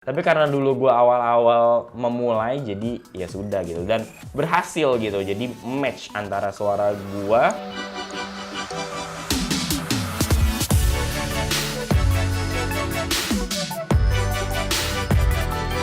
Tapi karena dulu gue awal-awal memulai, jadi ya sudah gitu. Dan berhasil gitu, jadi match antara suara gue.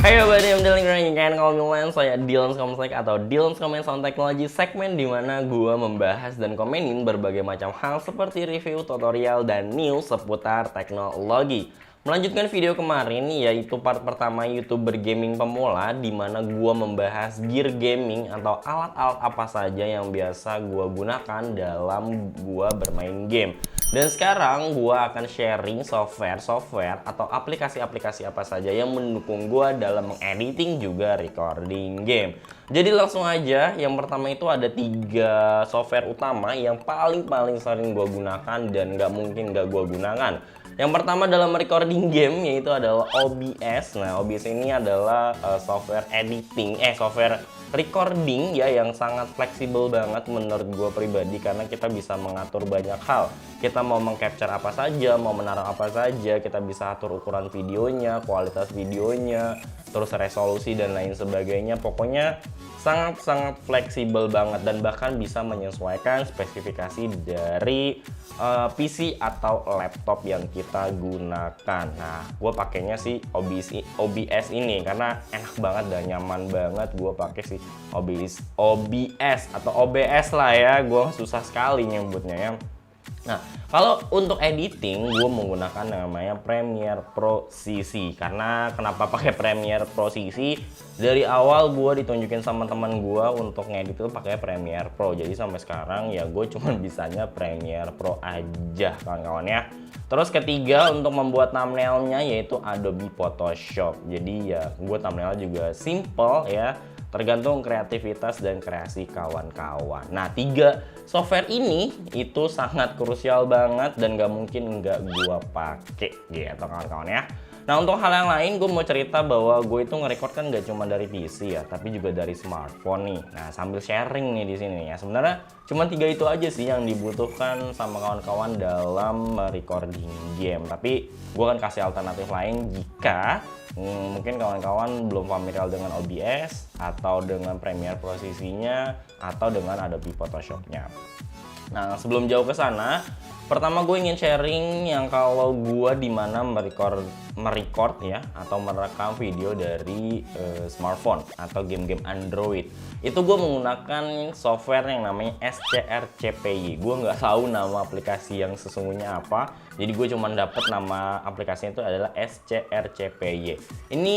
Hai everybody, I'm Dylan Green. You can call me Lance. Saya Dylan's Comment atau Dylan's Comment on Technology, segmen dimana gue membahas dan komenin berbagai macam hal seperti review, tutorial, dan news seputar teknologi. Melanjutkan video kemarin, yaitu part pertama YouTuber gaming pemula, dimana gue membahas gear gaming atau alat-alat apa saja yang biasa gue gunakan dalam gue bermain game. Dan sekarang gue akan sharing software atau aplikasi-aplikasi apa saja yang mendukung gue dalam mengediting juga recording game. Jadi langsung aja, yang pertama itu ada 3 software utama yang paling sering gue gunakan dan nggak mungkin nggak gue gunakan. Yang pertama dalam recording game yaitu adalah OBS. Nah, OBS ini adalah software editing, software recording ya yang sangat fleksibel banget menurut gue pribadi, karena kita bisa mengatur banyak hal. Kita mau mengcapture apa saja, mau menaruh apa saja, kita bisa atur ukuran videonya, kualitas videonya, terus resolusi dan lain sebagainya. Pokoknya sangat fleksibel banget dan bahkan bisa menyesuaikan spesifikasi dari PC atau laptop yang kita gunakan. Nah, gue pakainya sih OBS ini karena enak banget dan nyaman banget. Gue pakai sih OBS atau OBS lah ya. Gue susah sekali nyebutnya ya. Nah, kalau untuk editing, gue menggunakan namanya Premiere Pro CC. Karena kenapa pakai Premiere Pro CC? Dari awal gue ditunjukin sama teman gue untuk ngedit itu pakai Premiere Pro. Jadi sampai sekarang ya gue cuma bisanya Premiere Pro aja, kawan-kawan ya. Terus ketiga untuk membuat thumbnailnya yaitu Adobe Photoshop. Jadi ya gue thumbnail juga simple ya, tergantung kreativitas dan kreasi kawan-kawan. Nah, 3 software ini itu sangat krusial banget dan gak mungkin nggak gua pakai gitu kawan-kawan ya. Nah, untuk hal yang lain gue mau cerita bahwa gue itu nge-record kan gak cuma dari PC ya, tapi juga dari smartphone nih. Nah, sambil sharing nih di sini ya. Sebenarnya cuma 3 itu aja sih yang dibutuhkan sama kawan-kawan dalam recording game. Tapi gue akan kasih alternatif lain jika mungkin kawan-kawan belum familiar dengan OBS atau dengan Premiere Pro CC-nya atau dengan Adobe Photoshop-nya. Nah, sebelum jauh ke sana, pertama gue ingin sharing yang kalau gue dimana merecord ya atau merekam video dari smartphone atau game-game Android. Itu gue menggunakan software yang namanya SCRCPY. Gue nggak tahu nama aplikasi yang sesungguhnya apa, jadi gue cuma dapet nama aplikasinya itu adalah SCRCPY. Ini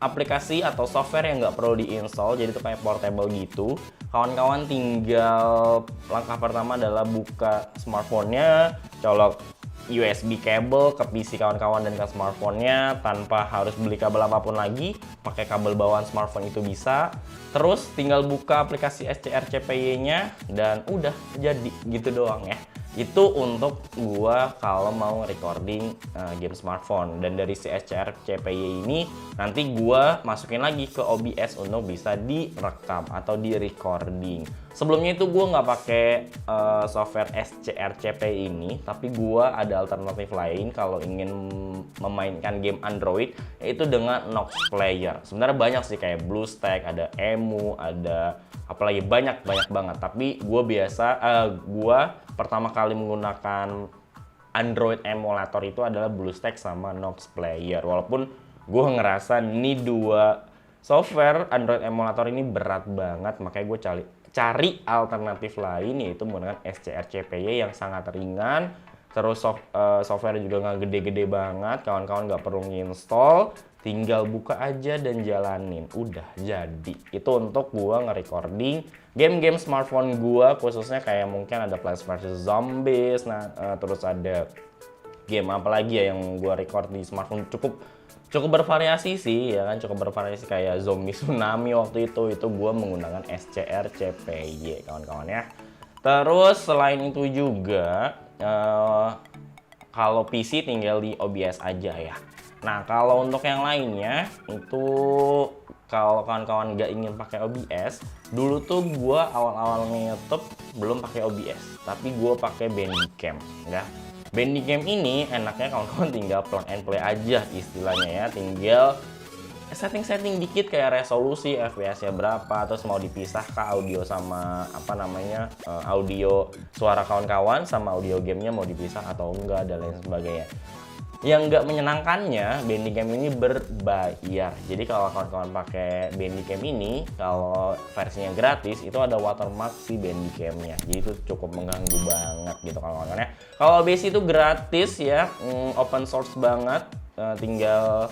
aplikasi atau software yang nggak perlu diinstal, jadi itu kayak portable gitu. Kawan-kawan tinggal langkah pertama adalah buka smartphone-nya, colok USB cable ke PC kawan-kawan dan ke smartphone-nya tanpa harus beli kabel apapun lagi, pakai kabel bawaan smartphone itu bisa. Terus tinggal buka aplikasi SCRCPY-nya dan udah jadi gitu doang ya. Itu untuk gua kalau mau recording game smartphone. Dan dari si SCRCPY ini nanti gua masukin lagi ke OBS untuk bisa direkam atau di recording. Sebelumnya itu gua nggak pakai software SCRCPY ini, tapi gua ada alternatif lain kalau ingin memainkan game Android, yaitu dengan Nox Player. Sebenarnya banyak sih kayak BlueStack, ada Emu, ada apalagi banyak banget. Tapi gua pertama kali menggunakan Android emulator itu adalah BlueStack sama Nox Player. Walaupun gue ngerasa ini 2 software Android emulator ini berat banget, makanya gue cari alternatif lain yaitu menggunakan SCRCPY yang sangat ringan. Terus software juga nggak gede-gede banget, kawan-kawan nggak perlu nginstall, tinggal buka aja dan jalanin, udah jadi. Itu untuk gua nge-recording game-game smartphone gua, khususnya kayak mungkin ada Plants vs Zombies, terus ada game apa lagi ya yang gua record di smartphone, cukup bervariasi sih ya kan, cukup bervariasi kayak Zombie Tsunami waktu itu gua menggunakan SCRCPY kawan-kawan ya. Terus selain itu juga kalau PC tinggal di OBS aja ya. Nah, kalau untuk yang lainnya itu kalau kawan-kawan nggak ingin pakai OBS, dulu tuh gue awal-awal nge-YouTube belum pakai OBS, tapi gue pakai Bandicam ya. Bandicam ini enaknya kawan-kawan tinggal plug and play aja istilahnya ya, tinggal setting-setting dikit kayak resolusi FPS-nya berapa, terus mau dipisah ke audio sama audio suara kawan-kawan sama audio gamenya mau dipisah atau enggak dan lain sebagainya. Yang nggak menyenangkannya, Bandicam ini berbayar. Jadi kalau kawan-kawan pakai Bandicam ini, kalau versinya gratis itu ada watermark si Bandicamnya. Jadi itu cukup mengganggu banget gitu kawan-kawan ya. Kalau OBS itu gratis ya, open source banget, tinggal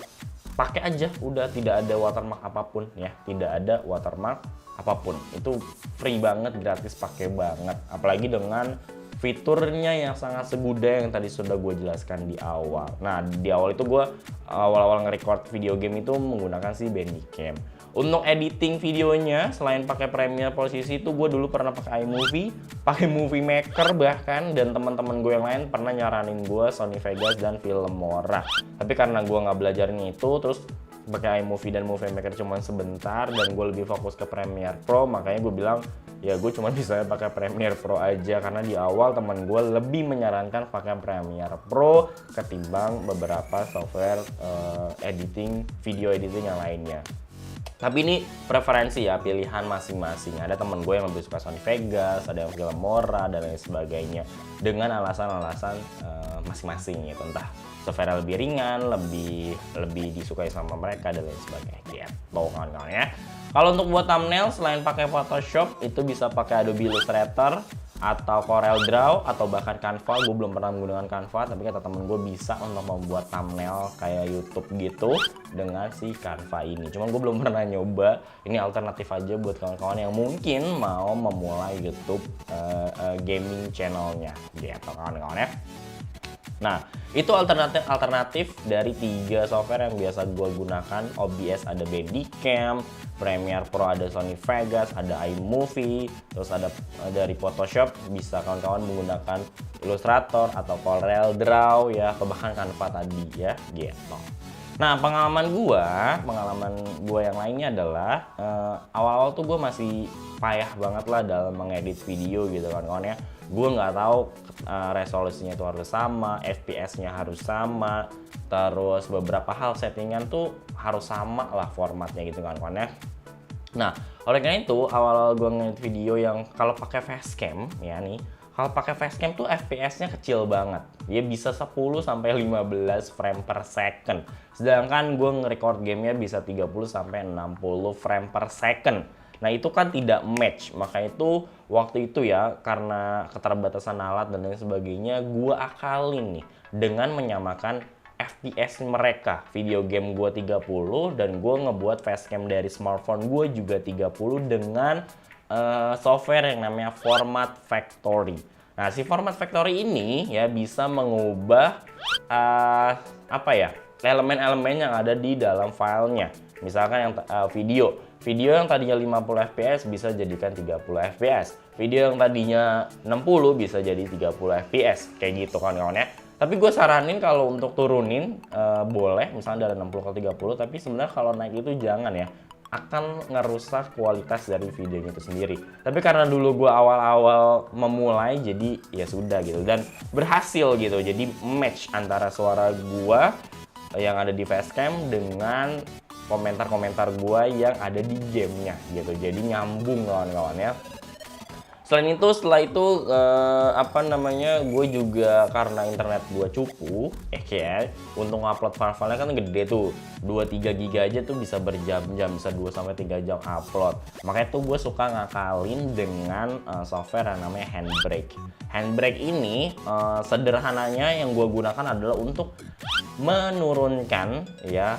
pakai aja, udah tidak ada watermark apapun ya, tidak ada watermark apapun. Itu free banget, gratis, pakai banget. Apalagi dengan fiturnya yang sangat seguda yang tadi sudah gue jelaskan di awal. Nah, di awal itu gue awal-awal nge-record video game itu menggunakan si Bandicam. Untuk editing videonya, selain pakai Premiere posisi itu gue dulu pernah pakai iMovie, pakai Movie Maker bahkan, dan teman-teman gue yang lain pernah nyaranin gue Sony Vegas dan Filmora. Tapi karena gue nggak belajarin itu, terus pakai iMovie dan Movie Maker cuma sebentar dan gue lebih fokus ke Premiere Pro, makanya gue bilang ya gue cuma bisa pakai Premiere Pro aja, karena di awal teman gue lebih menyarankan pakai Premiere Pro ketimbang beberapa software video editing yang lainnya. Tapi ini preferensi ya, pilihan masing-masing. Ada temen gue yang lebih suka Sony Vegas, ada yang Filmora dan lain sebagainya, dengan alasan-alasan masing-masing gitu. Entah software lebih ringan, lebih disukai sama mereka dan lain sebagainya gitu kawan-kawan ya. Kalau untuk buat thumbnail, selain pakai Photoshop, itu bisa pakai Adobe Illustrator atau Corel Draw atau bahkan Canva. Gue belum pernah menggunakan Canva, tapi kata temen gue bisa untuk membuat thumbnail kayak YouTube gitu dengan si Canva ini. Cuman gue belum pernah nyoba. Ini alternatif aja buat kawan-kawan yang mungkin mau memulai YouTube gaming channelnya gitu kawan-kawan ya. Nah, itu alternatif dari 3 software yang biasa gue gunakan. OBS ada Bandicam, Premiere Pro ada Sony Vegas, ada iMovie, terus ada dari Photoshop bisa kawan-kawan menggunakan Illustrator atau Corel Draw ya, atau bahkan Canva tadi ya gitu. Nah, pengalaman gue yang lainnya adalah awal-awal tuh gue masih payah banget lah dalam mengedit video gitu kan kawan ya. Gue nggak tahu resolusinya itu harus sama, FPS-nya harus sama, terus beberapa hal settingan tuh harus sama lah formatnya gitu kan kawan ya. Nah, oleh karena itu awal-awal gue ngedit video yang kalau pakai facecam ya nih, kalau pakai facecam tuh FPS-nya kecil banget. Dia bisa 10 sampai 15 frame per second. Sedangkan gue nge-record gamenya bisa 30 sampai 60 frame per second. Nah, itu kan tidak match. Maka itu waktu itu ya, karena keterbatasan alat dan lain sebagainya, gue akalin nih dengan menyamakan FPS mereka. Video game gue 30 dan gue ngebuat facecam dari smartphone gue juga 30 dengan software yang namanya Format Factory. Nah, si Format Factory ini ya bisa mengubah elemen-elemen yang ada di dalam filenya. Misalkan yang video yang tadinya 50 fps bisa jadikan 30 fps. Video yang tadinya 60 bisa jadi 30 fps. Kayak gitu kan kawan ya. Tapi gue saranin kalau untuk turunin boleh, misalnya dari 60 ke 30, tapi sebenarnya kalau naik itu jangan ya. Akan ngerusak kualitas dari videonya itu sendiri. Tapi karena dulu gue awal-awal memulai, jadi ya sudah gitu. Dan berhasil gitu, jadi match antara suara gue yang ada di facecam dengan komentar-komentar gua yang ada di gamenya gitu, jadi nyambung kawan-kawan ya. Selain itu, setelah itu gue juga karena internet gue cupu untuk ngupload file-filenya kan gede tuh, 2-3 giga aja tuh bisa berjam-jam, bisa 2-3 jam upload. Makanya tuh gue suka ngakalin dengan software yang namanya Handbrake. Handbrake ini sederhananya yang gue gunakan adalah untuk menurunkan ya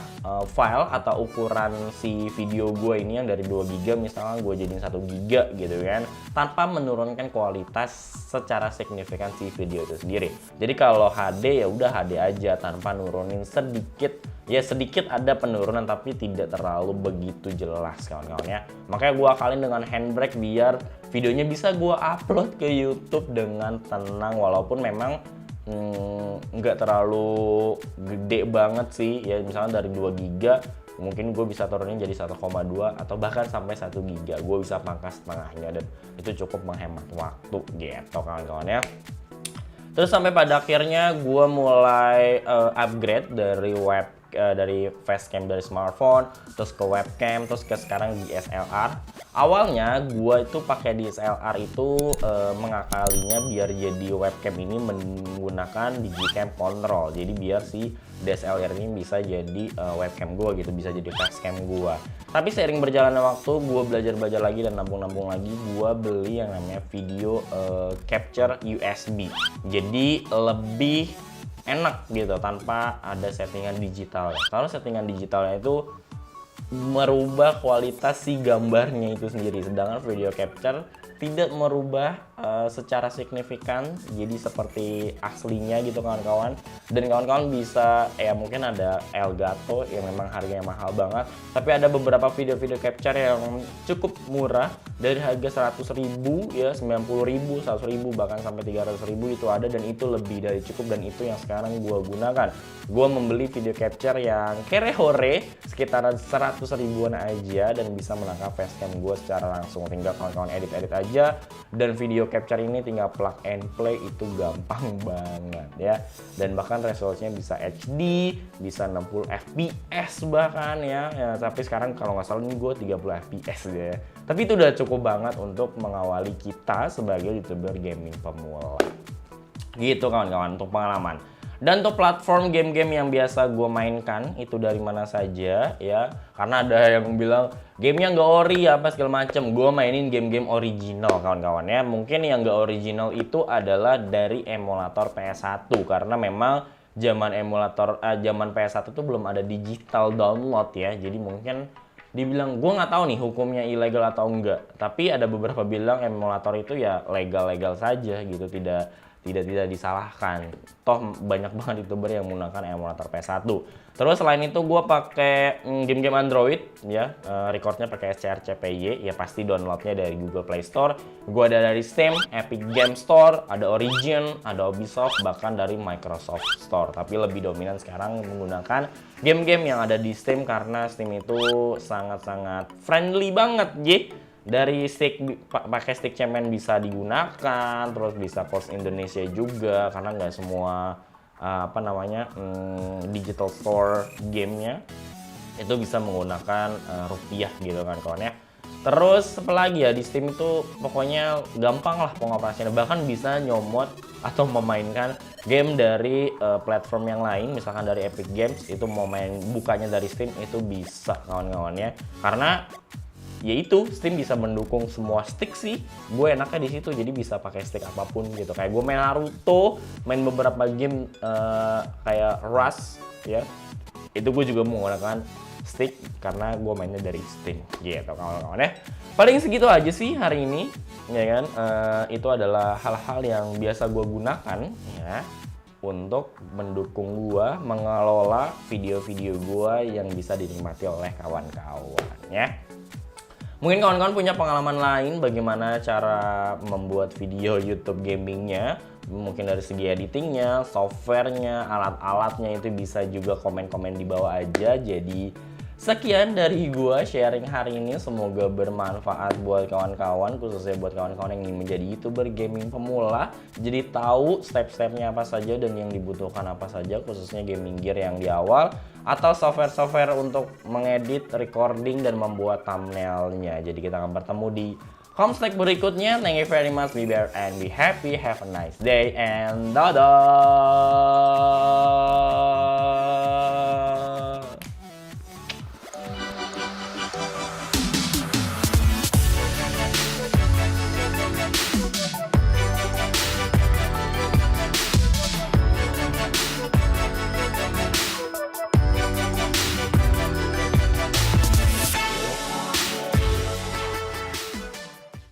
file atau ukuran si video gue ini yang dari 2 giga misalnya gue jadiin 1 giga gitu kan, tanpa menurunkan kualitas secara signifikan si video itu sendiri. Jadi kalau HD ya udah HD aja tanpa nurunin sedikit, ya sedikit ada penurunan tapi tidak terlalu begitu jelas kawan-kawan ya. Makanya gue akalin dengan Handbrake biar videonya bisa gue upload ke YouTube dengan tenang, walaupun memang nggak terlalu gede banget sih ya, misalnya dari 2 giga mungkin gue bisa turunin jadi 1,2 atau bahkan sampai 1 giga, gue bisa pangkas setengahnya dan itu cukup menghemat waktu gitu kawan-kawan ya. Terus sampai pada akhirnya gue mulai upgrade dari webcam dari facecam dari smartphone, terus ke webcam, terus ke sekarang DSLR. Awalnya gua itu pakai DSLR itu mengakalinya biar jadi webcam ini menggunakan Digicam Control. Jadi biar si DSLR ini bisa jadi webcam gua gitu, bisa jadi facecam gua. Tapi seiring berjalannya waktu, gua belajar lagi dan nabung lagi, gua beli yang namanya video capture USB. Jadi lebih enak gitu tanpa ada settingan digital. Kalau settingan digitalnya itu merubah kualitas si gambarnya itu sendiri, sedangkan video capture tidak merubah secara signifikan, jadi seperti aslinya gitu kawan-kawan. Dan kawan-kawan bisa mungkin ada Elgato yang memang harganya mahal banget, tapi ada beberapa video-video capture yang cukup murah dari harga 100.000 ya, 90.000, 100.000 bahkan sampai 300.000 itu ada, dan itu lebih dari cukup, dan itu yang sekarang gua gunakan. Gua membeli video capture yang kere-hore sekitaran 100 ribuan aja dan bisa menangkap facecam gua secara langsung. Tinggal kawan-kawan edit aja, dan video capture ini tinggal plug and play, itu gampang banget ya. Dan bahkan resolusinya bisa HD, bisa 60 fps bahkan ya. Tapi sekarang kalau nggak salah ini gue 30 fps ya. Tapi itu udah cukup banget untuk mengawali kita sebagai YouTuber gaming pemula. Gitu kawan-kawan untuk pengalaman. Dan untuk platform game-game yang biasa gue mainkan itu dari mana saja ya, karena ada yang bilang gamenya nggak ori apa segala macem. Gue mainin game-game original kawan-kawan ya. Mungkin yang nggak original itu adalah dari emulator PS1, karena memang zaman PS1 tuh belum ada digital download ya. Jadi mungkin dibilang, gue nggak tahu nih hukumnya ilegal atau enggak, tapi ada beberapa bilang emulator itu ya legal-legal saja gitu, tidak disalahkan. Toh banyak banget YouTuber yang menggunakan emulator PS1. Terus selain itu gue pakai game-game Android ya, recordnya pakai SCRCPY ya, pasti downloadnya dari Google Play Store. Gue ada dari Steam, Epic Game Store, ada Origin, ada Ubisoft, bahkan dari Microsoft Store. Tapi lebih dominan sekarang menggunakan game-game yang ada di Steam, karena Steam itu sangat-sangat friendly banget ya. Dari stick, pakai stick cemen bisa digunakan, terus bisa port Indonesia juga, karena nggak semua digital store gamenya itu bisa menggunakan rupiah gitu kan kawan ya. Terus apalagi ya, di Steam itu pokoknya gampang lah pengoperasiannya, bahkan bisa nyomot atau memainkan game dari platform yang lain, misalkan dari Epic Games itu mau main bukanya dari Steam itu bisa kawan-kawan ya. Karena yaitu Steam bisa mendukung semua stick sih. Gue enaknya di situ, jadi bisa pakai stick apapun gitu. Kayak gue main Naruto, main beberapa game kayak Rust ya, itu gue juga menggunakan stick karena gue mainnya dari Steam gitu kawan-kawan ya. Paling segitu aja sih hari ini ya kan. Itu adalah hal-hal yang biasa gue gunakan ya untuk mendukung gue mengelola video-video gue yang bisa dinikmati oleh kawan-kawan ya. Mungkin kawan-kawan punya pengalaman lain bagaimana cara membuat video YouTube gamingnya, mungkin dari segi editingnya, softwarenya, alat-alatnya, itu bisa juga komen-komen di bawah aja. Jadi sekian dari gua sharing hari ini, semoga bermanfaat buat kawan-kawan, khususnya buat kawan-kawan yang ingin menjadi YouTuber gaming pemula. Jadi tahu step-stepnya apa saja dan yang dibutuhkan apa saja, khususnya gaming gear yang di awal, atau software-software untuk mengedit, recording, dan membuat thumbnailnya. Jadi kita akan bertemu di Comstack berikutnya. Thank you very much, be better and be happy, have a nice day, and dadah!